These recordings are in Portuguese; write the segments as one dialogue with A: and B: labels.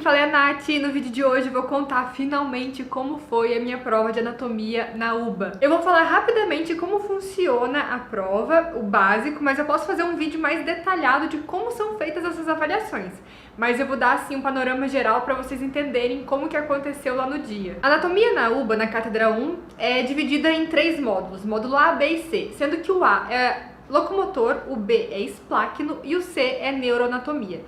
A: fala é a Nath e no vídeo de hoje eu vou contar finalmente como foi a minha prova de anatomia na UBA. Eu vou falar rapidamente como funciona a prova, o básico, mas eu posso fazer um vídeo mais detalhado de como são feitas essas avaliações. Mas eu vou dar assim um panorama geral para vocês entenderem como que aconteceu lá no dia. A anatomia na UBA, na Cátedra 1, é dividida em 3 módulos, módulo A, B e C, sendo que o A é locomotor, o B é espláqueno e o C é neuroanatomia.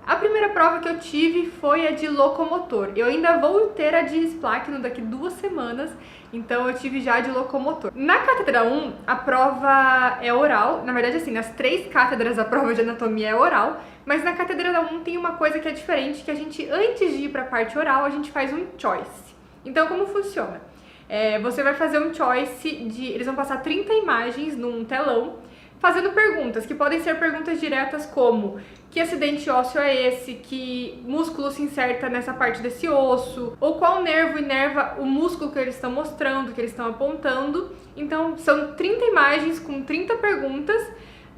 A: A primeira prova que eu tive foi a de locomotor. Eu ainda vou ter a de espláqueno daqui 2 semanas, então eu tive já a de locomotor. Na Cátedra 1, a prova é oral. Na verdade, assim, nas 3 cátedras a prova de anatomia é oral, mas na Cátedra 1 tem uma coisa que é diferente, que a gente, antes de ir para a parte oral, a gente faz um choice. Então, como funciona? Você vai fazer um choice de... Eles vão passar 30 imagens num telão, fazendo perguntas, que podem ser perguntas diretas como: que acidente ósseo é esse? Que músculo se inserta nessa parte desse osso? Ou qual nervo inerva o músculo que eles estão mostrando, que eles estão apontando? Então, são 30 imagens com 30 perguntas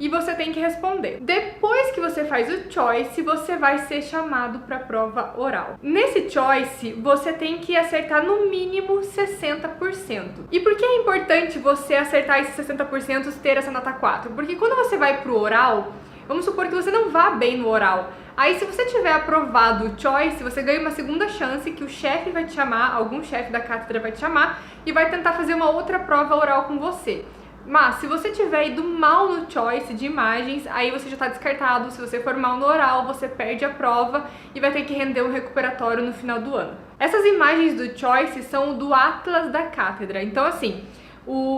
A: e você tem que responder. Depois que você faz o choice, você vai ser chamado para a prova oral. Nesse choice, você tem que acertar no mínimo 60%. E por que é importante você acertar esses 60% e ter essa nota 4? Porque quando você vai pro oral, vamos supor que você não vá bem no oral. Aí, se você tiver aprovado o choice, você ganha uma segunda chance que o chefe vai te chamar, algum chefe da cátedra vai te chamar e vai tentar fazer uma outra prova oral com você. Mas, se você tiver ido mal no choice de imagens, aí você já está descartado. Se você for mal no oral, você perde a prova e vai ter que render um recuperatório no final do ano. Essas imagens do choice são do Atlas da cátedra. Então, assim,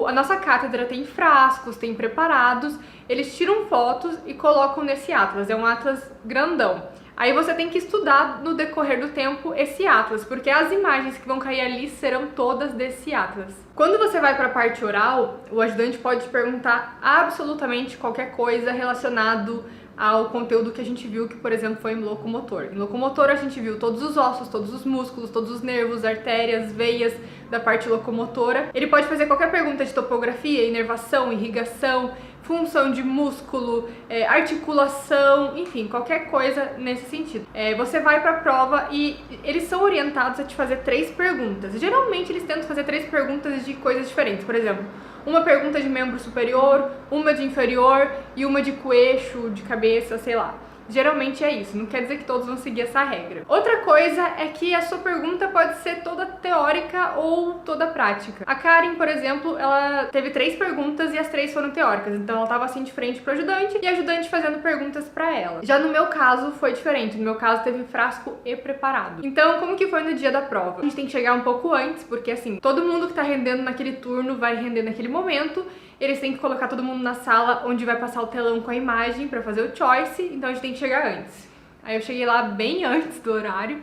A: a nossa cátedra tem frascos, tem preparados, eles tiram fotos e colocam nesse Atlas. É um Atlas grandão. Aí você tem que estudar no decorrer do tempo esse Atlas, porque as imagens que vão cair ali serão todas desse Atlas. Quando você vai para a parte oral, o ajudante pode te perguntar absolutamente qualquer coisa relacionado ao conteúdo que a gente viu, que por exemplo foi em locomotor. Em locomotor a gente viu todos os ossos, todos os músculos, todos os nervos, artérias, veias da parte locomotora. Ele pode fazer qualquer pergunta de topografia, inervação, irrigação, função de músculo, articulação, enfim, qualquer coisa nesse sentido. Você vai para a prova e eles são orientados a te fazer 3 perguntas. Geralmente eles tentam fazer 3 perguntas de coisas diferentes. Por exemplo, uma pergunta de membro superior, uma de inferior e uma de coeixo, de cabeça, sei lá. Geralmente é isso, não quer dizer que todos vão seguir essa regra. Outra coisa é que a sua pergunta pode ser toda teórica ou toda prática. A Karen, por exemplo, ela teve 3 perguntas e as 3 foram teóricas, então ela tava assim de frente pro ajudante e a ajudante fazendo perguntas pra ela. Já no meu caso foi diferente, no meu caso teve frasco e preparado. Então, como que foi no dia da prova? A gente tem que chegar um pouco antes, porque assim, todo mundo que tá rendendo naquele turno vai render naquele momento. Eles têm que colocar todo mundo na sala onde vai passar o telão com a imagem pra fazer o choice, então a gente tem que chegar antes. Aí eu cheguei lá bem antes do horário.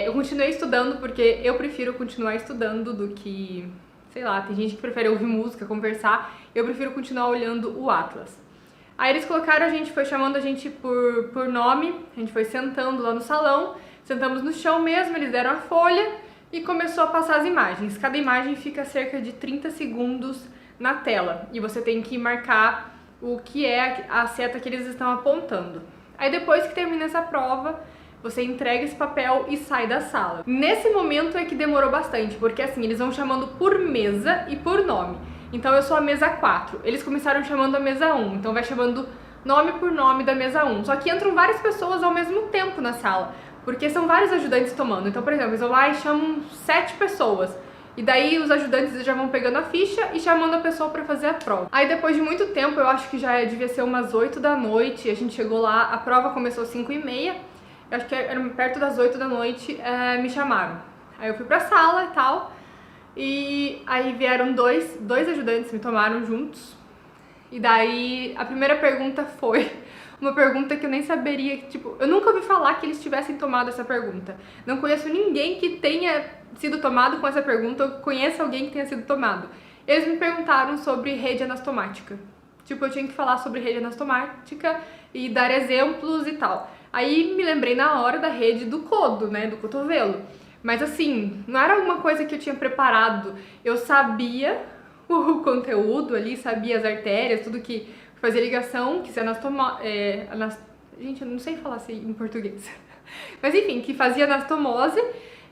A: Eu continuei estudando porque eu prefiro continuar estudando do que, sei lá, tem gente que prefere ouvir música, conversar. Eu prefiro continuar olhando o Atlas. Aí eles colocaram a gente, foi chamando a gente por nome, a gente foi sentando lá no salão, sentamos no chão mesmo, eles deram a folha e começou a passar as imagens. Cada imagem fica cerca de 30 segundos na tela e você tem que marcar o que é a seta que eles estão apontando. Aí depois que termina essa prova, você entrega esse papel e sai da sala. Nesse momento é que demorou bastante, porque assim, eles vão chamando por mesa e por nome. Então eu sou a mesa 4, eles começaram chamando a mesa 1, então vai chamando nome por nome da mesa 1. Só que entram várias pessoas ao mesmo tempo na sala, porque são vários ajudantes tomando. Então, por exemplo, eles vão lá e chamam 7 pessoas. E daí os ajudantes já vão pegando a ficha e chamando a pessoa pra fazer a prova. Aí depois de muito tempo, eu acho que já devia ser umas 8 da noite, a gente chegou lá, a prova começou às 5h30, eu acho que era perto das 8 da noite, me chamaram. Aí eu fui pra sala e tal, e aí vieram dois ajudantes, me tomaram juntos. E daí a primeira pergunta foi uma pergunta que eu nem saberia, tipo, eu nunca ouvi falar que eles tivessem tomado essa pergunta. Não conheço ninguém que tenha sido tomado com essa pergunta, ou conheço alguém que tenha sido tomado. Eles me perguntaram sobre rede anastomática. Tipo, eu tinha que falar sobre rede anastomática e dar exemplos e tal. Aí me lembrei na hora da rede do codo, né, do cotovelo. Mas assim, não era alguma coisa que eu tinha preparado. Eu sabia o conteúdo ali, sabia as artérias, tudo que fazia ligação, que se gente, eu não sei falar assim em português. Mas enfim, que fazia anastomose.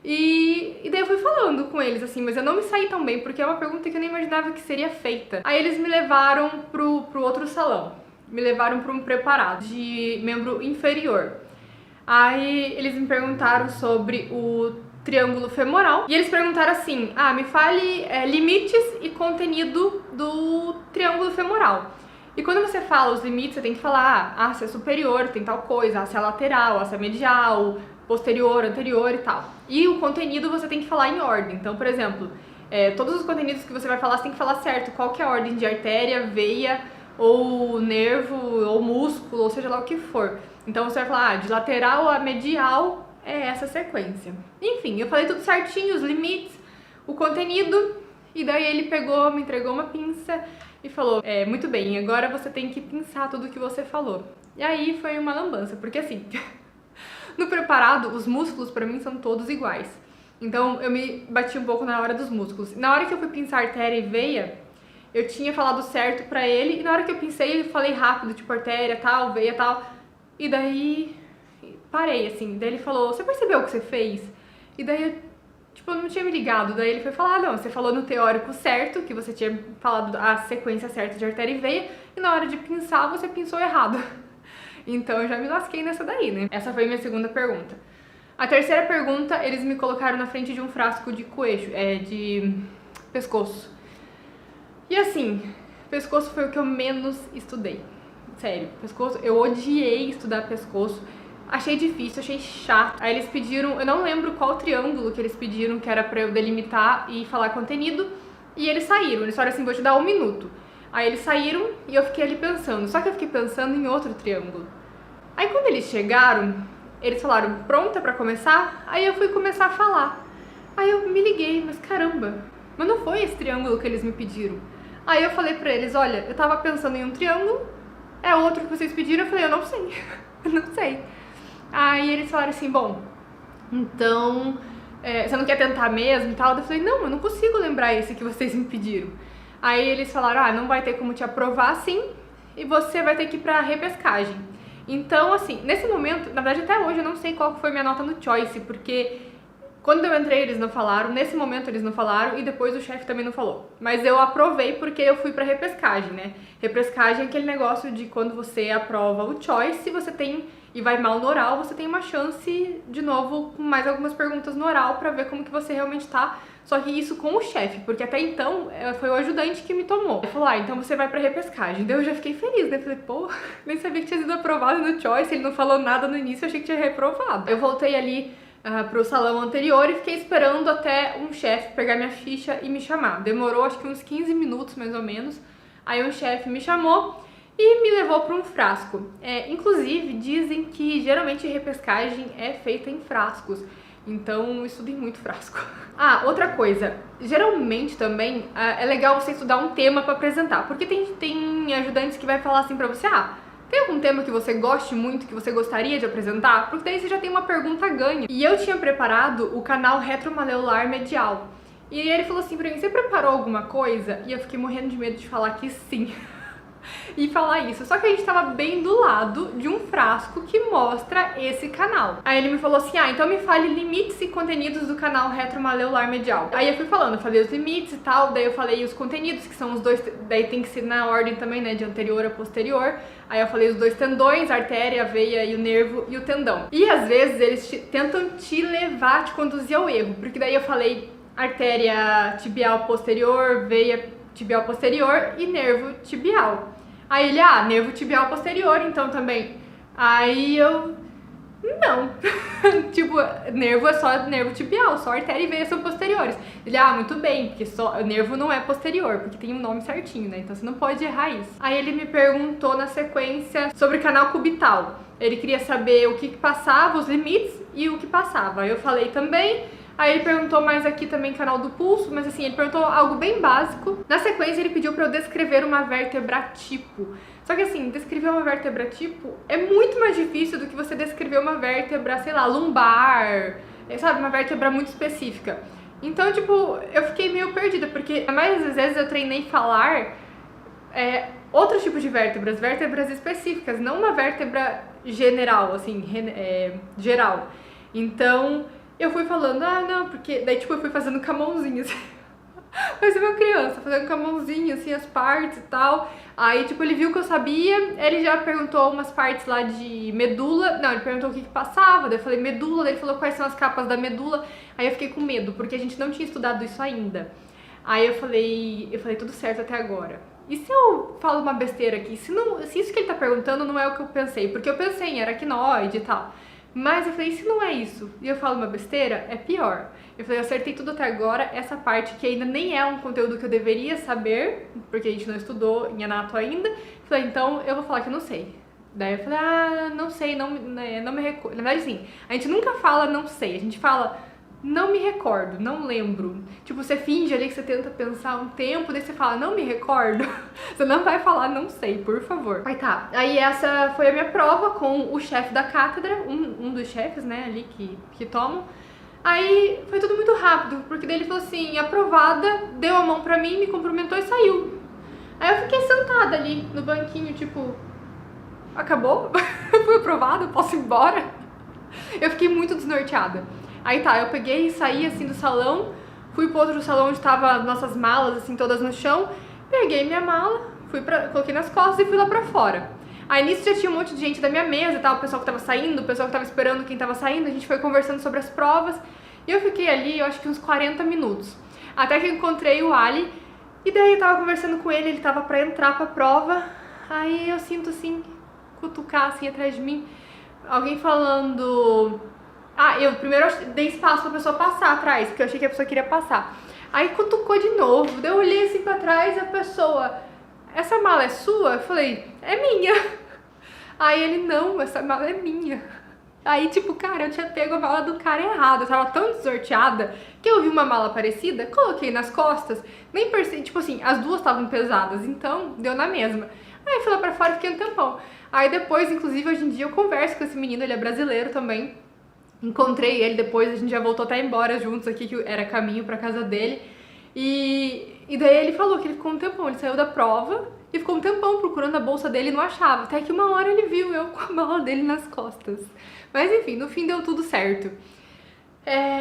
A: E daí eu fui falando com eles, assim, mas eu não me saí tão bem, porque é uma pergunta que eu nem imaginava que seria feita. Aí eles me levaram pro outro salão, me levaram para um preparado de membro inferior. Aí eles me perguntaram sobre o triângulo femoral, e eles perguntaram assim, me fale limites e conteúdo do triângulo femoral. E quando você fala os limites, você tem que falar, se é superior, tem tal coisa, se é lateral, se é medial, posterior, anterior e tal. E o conteúdo você tem que falar em ordem. Então, por exemplo, todos os conteúdos que você vai falar, você tem que falar certo qual que é a ordem de artéria, veia, ou nervo, ou músculo, ou seja lá o que for. Então você vai falar, de lateral a medial é essa sequência. Enfim, eu falei tudo certinho, os limites, o conteúdo, e daí ele pegou, me entregou uma pinça e falou, muito bem, agora você tem que pinçar tudo que você falou. E aí foi uma lambança, porque assim... No preparado, os músculos pra mim são todos iguais. Então eu me bati um pouco na hora dos músculos. Na hora que eu fui pinçar artéria e veia, eu tinha falado certo pra ele, e na hora que eu pincei, eu falei rápido, tipo artéria, tal, veia, tal. E daí parei, assim. Daí ele falou, você percebeu o que você fez? E daí eu não tinha me ligado. Daí ele foi falar, não, você falou no teórico certo, que você tinha falado a sequência certa de artéria e veia, e na hora de pinçar, você pinçou errado. Então eu já me lasquei nessa daí, né? Essa foi minha segunda pergunta. A terceira pergunta, eles me colocaram na frente de um frasco de coeixo, de pescoço. E assim, pescoço foi o que eu menos estudei. Sério, pescoço, eu odiei estudar pescoço. Achei difícil, achei chato. Aí eles pediram, eu não lembro qual triângulo que eles pediram, que era pra eu delimitar e falar conteúdo. E eles saíram, eles falaram assim, vou te dar 1 minuto. Aí eles saíram e eu fiquei ali pensando, só que eu fiquei pensando em outro triângulo. Aí quando eles chegaram, eles falaram, pronta pra começar? Aí eu fui começar a falar. Aí eu me liguei, mas caramba, mas não foi esse triângulo que eles me pediram. Aí eu falei pra eles, olha, eu tava pensando em um triângulo, é outro que vocês pediram, eu falei, eu não sei, eu não sei. Aí eles falaram assim, bom, então, você não quer tentar mesmo e tal? Eu falei, não, eu não consigo lembrar esse que vocês me pediram. Aí eles falaram, não vai ter como te aprovar assim, e você vai ter que ir pra repescagem. Então, assim, nesse momento, na verdade até hoje eu não sei qual foi minha nota no Choice, porque quando eu entrei eles não falaram, nesse momento eles não falaram e depois o chefe também não falou. Mas eu aprovei porque eu fui pra repescagem, né? Repescagem é aquele negócio de quando você aprova o Choice, se você tem e vai mal no oral, você tem uma chance de novo com mais algumas perguntas no oral pra ver como que você realmente tá. Só que isso com o chefe, porque até então foi o ajudante que me tomou. Ele falou, então você vai pra repescagem. Daí eu já fiquei feliz, né? Falei, pô, nem sabia que tinha sido aprovado no Choice, ele não falou nada no início, eu achei que tinha reprovado. Eu voltei ali pro salão anterior e fiquei esperando até um chefe pegar minha ficha e me chamar. Demorou acho que uns 15 minutos mais ou menos. Aí um chefe me chamou e me levou para um frasco. Inclusive, dizem que geralmente repescagem é feita em frascos. Então, estudei muito frasco. Outra coisa. Geralmente também é legal você estudar um tema para apresentar. Porque tem ajudantes que vai falar assim pra você, tem algum tema que você goste muito, que você gostaria de apresentar? Porque daí você já tem uma pergunta ganha. E eu tinha preparado o canal retromaleolar medial. E ele falou assim pra mim, você preparou alguma coisa? E eu fiquei morrendo de medo de falar que sim. E falar isso, só que a gente tava bem do lado de um frasco que mostra esse canal. Aí ele me falou assim, então me fale limites e conteúdos do canal retromaleolar medial. Aí eu fui falando, eu falei os limites e tal, daí eu falei os conteúdos, que são os dois, daí tem que ser na ordem também, né, de anterior a posterior. Aí eu falei os dois tendões, a artéria, a veia e o nervo e o tendão. E às vezes eles tentam te levar, te conduzir ao erro, porque daí eu falei artéria tibial posterior, veia tibial posterior e nervo tibial. Aí ele, nervo tibial posterior, então também. Aí eu, não. Tipo, nervo é só nervo tibial, só artéria e veia são posteriores. Ele, muito bem, porque só nervo não é posterior, porque tem um nome certinho, né? Então você não pode errar isso. Aí ele me perguntou na sequência sobre canal cubital. Ele queria saber o que passava, os limites e o que passava. Aí eu falei também. Aí ele perguntou mais aqui também canal do pulso, mas assim, ele perguntou algo bem básico. Na sequência ele pediu pra eu descrever uma vértebra tipo. Só que assim, descrever uma vértebra tipo é muito mais difícil do que você descrever uma vértebra, sei lá, lumbar, sabe, uma vértebra muito específica. Então, tipo, eu fiquei meio perdida, porque a maioria das vezes eu treinei falar outro tipo de vértebras específicas, não uma vértebra general, assim, geral. Então, eu fui falando, não, porque... Daí, tipo, eu fui fazendo com a mãozinha, assim. Parecia uma criança, fazendo com a mãozinha, assim, as partes e tal. Aí, tipo, ele viu que eu sabia, ele já perguntou umas partes lá de medula. Não, ele perguntou o que passava, daí eu falei medula, daí ele falou quais são as capas da medula. Aí eu fiquei com medo, porque a gente não tinha estudado isso ainda. Aí eu falei tudo certo até agora. E se eu falo uma besteira aqui? Se isso que ele tá perguntando não é o que eu pensei, porque eu pensei em aracnoide e tal. Mas eu falei, se não é isso e eu falo uma besteira, é pior. Eu falei, eu acertei tudo até agora, essa parte que ainda nem é um conteúdo que eu deveria saber, porque a gente não estudou em anato ainda. Eu falei, então eu vou falar que eu não sei. Daí eu falei, não sei, não me recordo. Na verdade, assim, a gente nunca fala não sei, a gente fala não me recordo, não lembro. Tipo, você finge ali que você tenta pensar um tempo, daí você fala não me recordo. Você não vai falar não sei, por favor. Aí tá, aí essa foi a minha prova com o chefe da cátedra, um dos chefes, né, ali que tomam. Aí foi tudo muito rápido, porque daí ele falou assim, aprovada, deu a mão pra mim, me cumprimentou e saiu. Aí eu fiquei sentada ali no banquinho, tipo, acabou? Fui aprovada, posso ir embora? Eu fiquei muito desnorteada. Aí tá, eu peguei e saí assim do salão, fui pro outro salão onde tava nossas malas, assim, todas no chão, peguei minha mala, coloquei nas costas e fui lá pra fora. Aí nisso já tinha um monte de gente da minha mesa e tal, o pessoal que tava saindo, o pessoal que tava esperando quem tava saindo, a gente foi conversando sobre as provas, e eu fiquei ali, eu acho que uns 40 minutos, até que eu encontrei o Ali, e daí eu tava conversando com ele tava pra entrar pra prova, aí eu sinto assim, cutucar assim atrás de mim, alguém falando... eu primeiro dei espaço pra pessoa passar atrás, porque eu achei que a pessoa queria passar. Aí cutucou de novo, daí eu olhei assim pra trás e a pessoa, essa mala é sua? Eu falei, é minha. Aí ele, não, essa mala é minha. Aí tipo, cara, eu tinha pego a mala do cara errado, eu tava tão desorteada que eu vi uma mala parecida, coloquei nas costas, nem percebi, tipo assim, as duas estavam pesadas, então deu na mesma. Aí eu fui lá pra fora e fiquei um tempão. Aí depois, inclusive, hoje em dia eu converso com esse menino, ele é brasileiro também. Encontrei ele depois, a gente já voltou até embora juntos aqui, que era caminho pra casa dele. E daí ele falou que ele ficou um tempão, ele saiu da prova e ficou um tempão procurando a bolsa dele e não achava. Até que uma hora ele viu eu com a mala dele nas costas. Mas enfim, no fim deu tudo certo.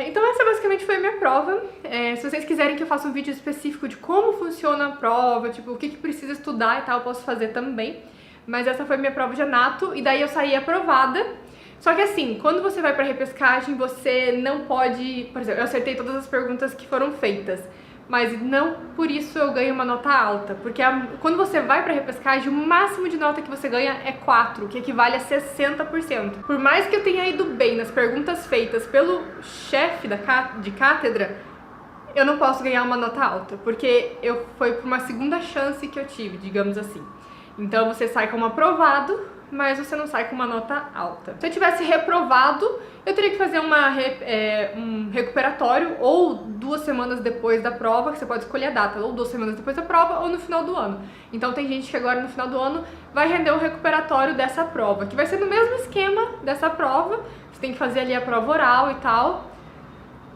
A: Então essa basicamente foi a minha prova. Se vocês quiserem que eu faça um vídeo específico de como funciona a prova, tipo, o que precisa estudar e tal, eu posso fazer também. Mas essa foi a minha prova de anato e daí eu saí aprovada. Só que assim, quando você vai pra repescagem, você não pode... Por exemplo, eu acertei todas as perguntas que foram feitas, mas não por isso eu ganho uma nota alta, porque quando você vai pra repescagem, o máximo de nota que você ganha é 4, que equivale a 60%. Por mais que eu tenha ido bem nas perguntas feitas pelo chefe de cátedra, eu não posso ganhar uma nota alta, porque foi por uma segunda chance que eu tive, digamos assim. Então você sai como aprovado, mas você não sai com uma nota alta. Se eu tivesse reprovado, eu teria que fazer um recuperatório ou 2 semanas depois da prova, que você pode escolher a data, ou 2 semanas depois da prova ou no final do ano. Então tem gente que agora no final do ano vai render um recuperatório dessa prova, que vai ser no mesmo esquema dessa prova, você tem que fazer ali a prova oral e tal.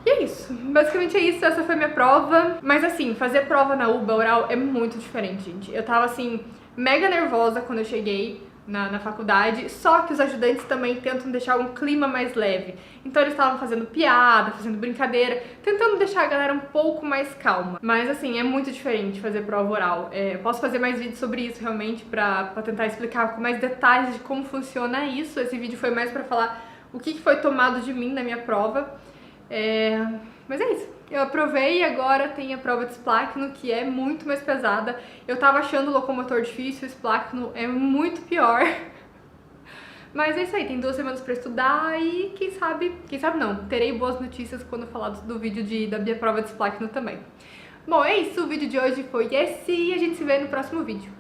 A: E é isso, basicamente é isso, essa foi a minha prova. Mas assim, fazer prova na UBA oral é muito diferente, gente. Eu tava assim, mega nervosa quando eu cheguei na faculdade, só que os ajudantes também tentam deixar um clima mais leve. Então eles estavam fazendo piada, fazendo brincadeira, tentando deixar a galera um pouco mais calma. Mas assim, é muito diferente fazer prova oral. Eu posso fazer mais vídeos sobre isso realmente pra tentar explicar com mais detalhes de como funciona isso. Esse vídeo foi mais pra falar o que foi tomado de mim na minha prova. Mas é isso. Eu aprovei e agora tem a prova de Splachno, que é muito mais pesada. Eu tava achando o locomotor difícil, o Splachno é muito pior. Mas é isso aí, tem 2 semanas pra estudar e quem sabe não, terei boas notícias quando eu falar do vídeo da minha prova de Splachno também. Bom, é isso, o vídeo de hoje foi esse e a gente se vê no próximo vídeo.